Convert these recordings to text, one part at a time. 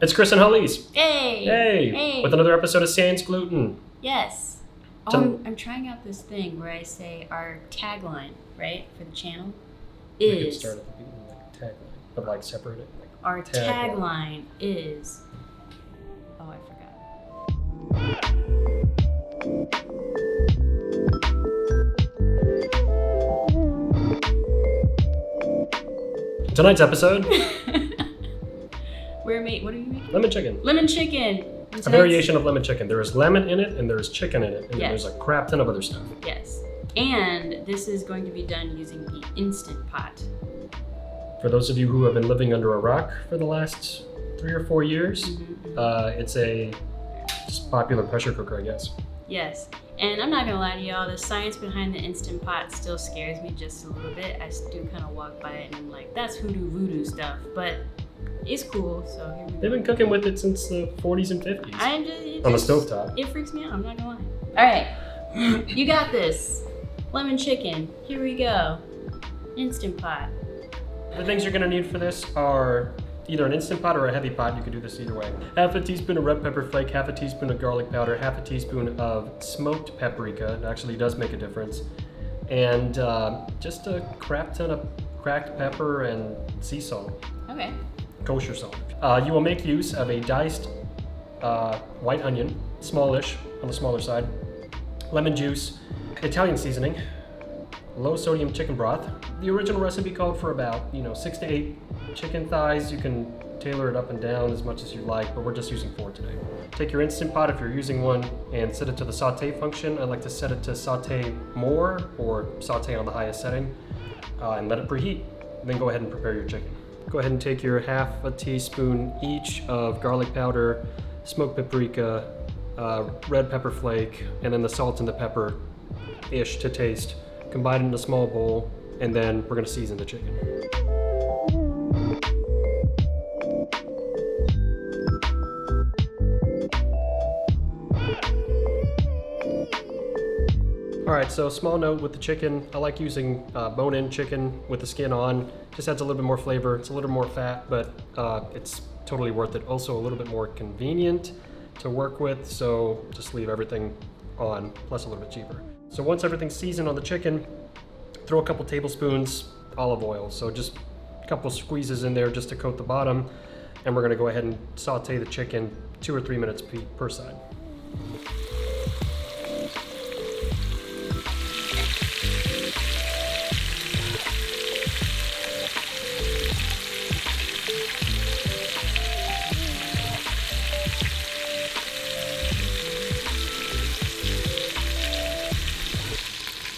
It's Chris and Holly's. Hey! Hey! With another episode of Sans Gluten. Yes. Oh, I'm trying out this thing where I say our tagline, right, for the channel is... We could start at the beginning, like tagline, but like separate it. Like our tagline is... Oh, I forgot. Tonight's episode... What are you making? Lemon chicken. Lemon chicken. A variation of lemon chicken. There is lemon in it and there is chicken in it. And Yes. there's a crap ton of other stuff. Yes. And this is going to be done using the Instant Pot. For those of you who have been living under a rock for the last 3 or 4 years, it's a just popular pressure cooker, I guess. Yes. And I'm not going to lie to y'all, the science behind the Instant Pot still scares me just a little bit. I do kind of walk by it and I'm like, that's hoodoo voodoo stuff. But it's cool, so here we go. They've been cooking with it since the 40s and 50s. On the stovetop. It freaks me out, I'm not gonna lie. Alright, you got this. Lemon chicken, here we go. Instant Pot. The things you're gonna need for this are either an Instant Pot or a heavy pot. You can do this either way. Half a teaspoon of red pepper flake, half a teaspoon of garlic powder, half a teaspoon of smoked paprika. It actually does make a difference. And just a crap ton of cracked pepper and sea salt. Okay. Kosher salt. You will make use of a diced white onion, smallish, on the smaller side, lemon juice, Italian seasoning, low sodium chicken broth. The original recipe called for about 6 to 8 chicken thighs. You can tailor it up and down as much as you like, but we're just using 4 today. Take your Instant Pot if you're using one and set it to the saute function. I like to set it to saute more or saute on the highest setting and let it preheat. Then go ahead and prepare your chicken. Go ahead and take your half a teaspoon each of garlic powder, smoked paprika, red pepper flake, and then the salt and the pepper-ish to taste. Combine it in a small bowl, and then we're gonna season the chicken. All right, so small note with the chicken. I like using bone-in chicken with the skin on. Just adds a little bit more flavor. It's a little more fat, but it's totally worth it. Also a little bit more convenient to work with, so just leave everything on, plus a little bit cheaper. So once everything's seasoned on the chicken, throw a couple tablespoons olive oil. So just a couple squeezes in there just to coat the bottom. And we're gonna go ahead and saute the chicken 2 or 3 minutes per side.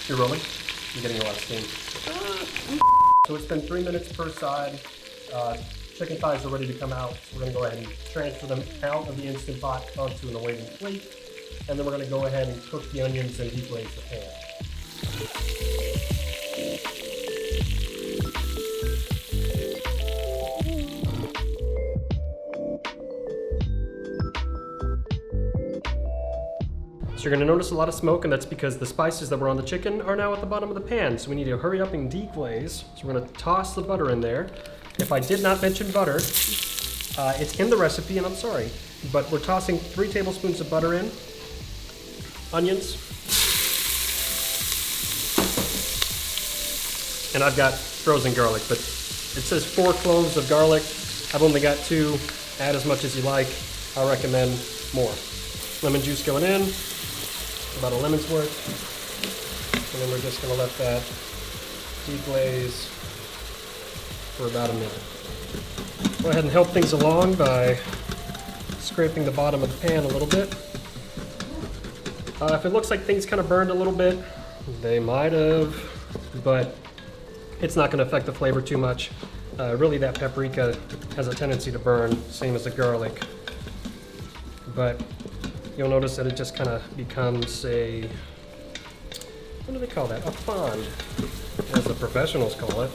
You're rolling? You're getting a lot of steam. So it's been 3 minutes per side. Chicken thighs are ready to come out. So we're gonna go ahead and transfer them out of the Instant Pot onto an awaiting plate. And then we're gonna go ahead and cook the onions and deglaze the pan. So you're gonna notice a lot of smoke, and that's because the spices that were on the chicken are now at the bottom of the pan. So we need to hurry up and deglaze. So we're gonna toss the butter in there. If I did not mention butter, it's in the recipe, and I'm sorry, but we're tossing 3 tablespoons of butter in, onions, and I've got frozen garlic, but it says 4 cloves of garlic. I've only got 2. Add as much as you like. I recommend more. Lemon juice going in. About a lemon's worth, and then we're just going to let that deglaze for about a minute. Go ahead and help things along by scraping the bottom of the pan a little bit. If it looks like things kind of burned a little bit, they might have, but it's not going to affect the flavor too much. Really, that paprika has a tendency to burn, same as the garlic, but you'll notice that it just kind of becomes a, what do they call that? A fond, as the professionals call it.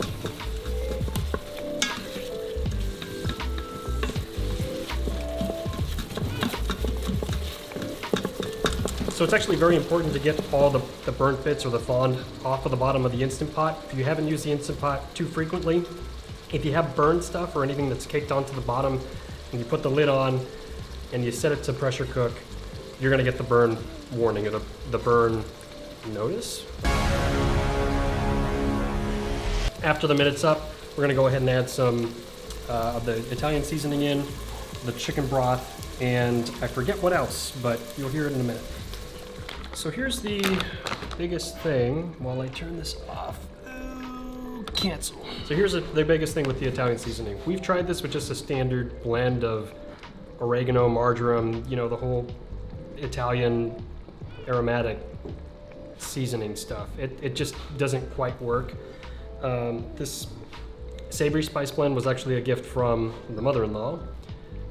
So it's actually very important to get all the burnt bits or the fond off of the bottom of the Instant Pot. If you haven't used the Instant Pot too frequently, if you have burned stuff or anything that's caked onto the bottom, and you put the lid on and you set it to pressure cook, you're gonna get the burn warning, or the burn notice. After the minute's up, we're gonna go ahead and add some of the Italian seasoning in, the chicken broth, and I forget what else, but you'll hear it in a minute. So here's the biggest thing while I turn this off. Cancel. So here's the biggest thing with the Italian seasoning. We've tried this with just a standard blend of oregano, marjoram, you know, the whole Italian aromatic seasoning stuff. It just doesn't quite work. This savory spice blend was actually a gift from the mother-in-law,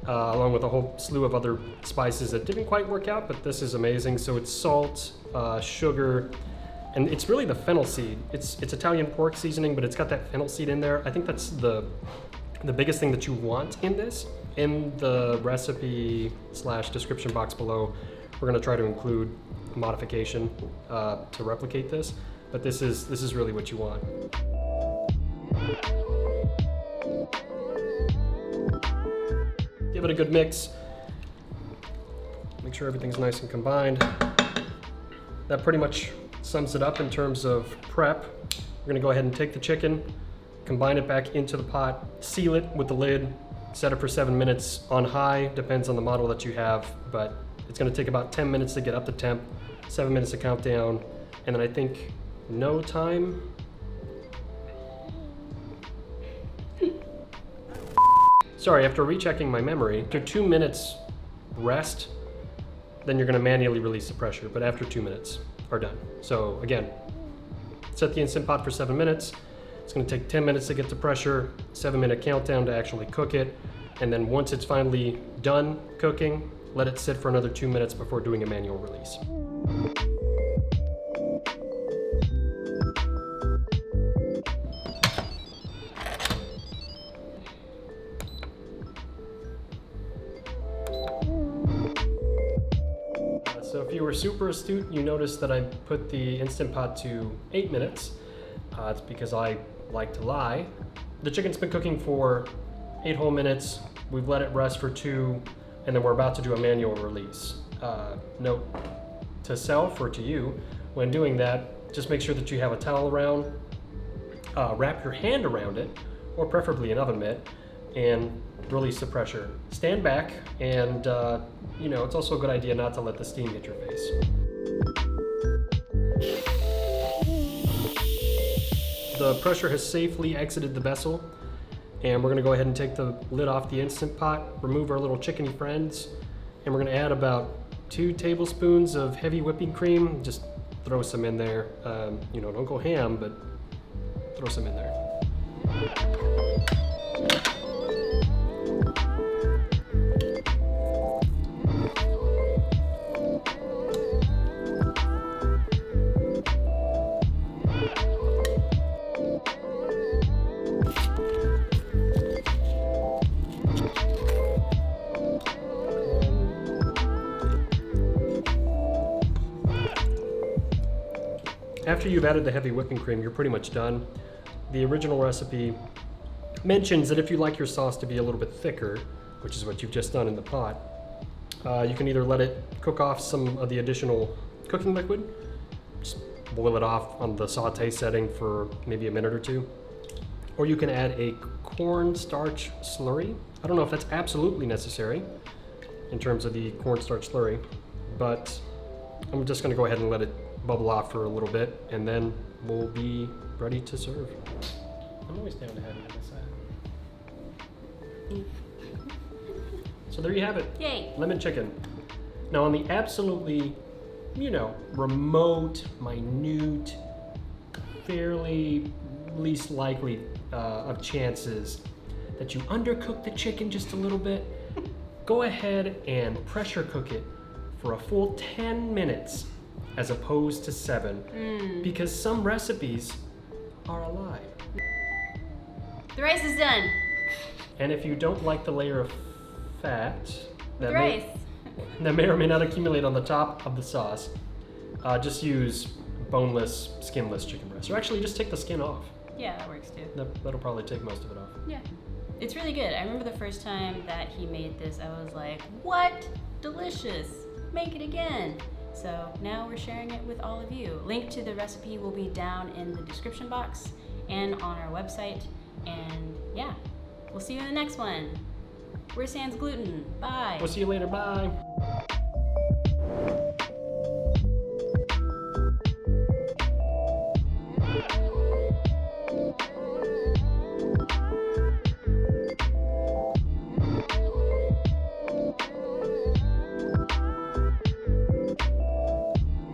along with a whole slew of other spices that didn't quite work out, but this is amazing. So it's salt, sugar, and it's really the fennel seed. It's Italian pork seasoning, but it's got that fennel seed in there. I think that's the biggest thing that you want in this. In the recipe / description box below, we're gonna try to include a modification to replicate this, but this is really what you want. Give it a good mix. Make sure everything's nice and combined. That pretty much sums it up in terms of prep. We're gonna go ahead and take the chicken, combine it back into the pot, seal it with the lid, set it for 7 minutes on high, depends on the model that you have, but it's gonna take about 10 minutes to get up to temp, 7 minutes to count down, and then I think no time. Sorry, after rechecking my memory, after 2 minutes rest, then you're gonna manually release the pressure, but after 2 minutes are done. So again, set the Instant Pot for 7 minutes. It's gonna take 10 minutes to get to pressure, 7-minute countdown to actually cook it, and then once it's finally done cooking, let it sit for another 2 minutes before doing a manual release. So if you were super astute, you noticed that I put the Instant Pot to 8 minutes. It's because I like to lie. The chicken's been cooking for 8 whole minutes. We've let it rest for 2, and then we're about to do a manual release. Note to self or to you, when doing that, just make sure that you have a towel around, wrap your hand around it, or preferably an oven mitt, and release the pressure. Stand back, and you know, it's also a good idea not to let the steam hit your face. The pressure has safely exited the vessel, and we're gonna go ahead and take the lid off the Instant Pot, remove our little chickeny friends, and we're gonna add about 2 tablespoons of heavy whipping cream. Just throw some in there. You know, don't go ham, but throw some in there. After you've added the heavy whipping cream, you're pretty much done. The original recipe mentions that if you like your sauce to be a little bit thicker, which is what you've just done in the pot, you can either let it cook off some of the additional cooking liquid, just boil it off on the saute setting for maybe a minute or 2, or you can add a cornstarch slurry. I don't know if that's absolutely necessary in terms of the cornstarch slurry, but I'm just gonna go ahead and let it bubble off for a little bit, and then we'll be ready to serve. I'm always down to have you on this side. So there you have it. Yay. Lemon chicken. Now on the absolutely, you know, remote, minute, fairly least likely of chances that you undercook the chicken just a little bit, go ahead and pressure cook it for a full 10 minutes as opposed to 7, because some recipes are a lie. The rice is done. And if you don't like the layer of fat that Rice. may or may not accumulate on the top of the sauce, just use boneless, skinless chicken breast. Or actually just take the skin off. Yeah, that works too. That'll probably take most of it off. Yeah. It's really good. I remember the first time that he made this, I was like, what? Delicious. Make it again. So now we're sharing it with all of you. Link to the recipe will be down in the description box and on our website. And yeah, we'll see you in the next one. We're Sans Gluten. Bye. We'll see you later. Bye.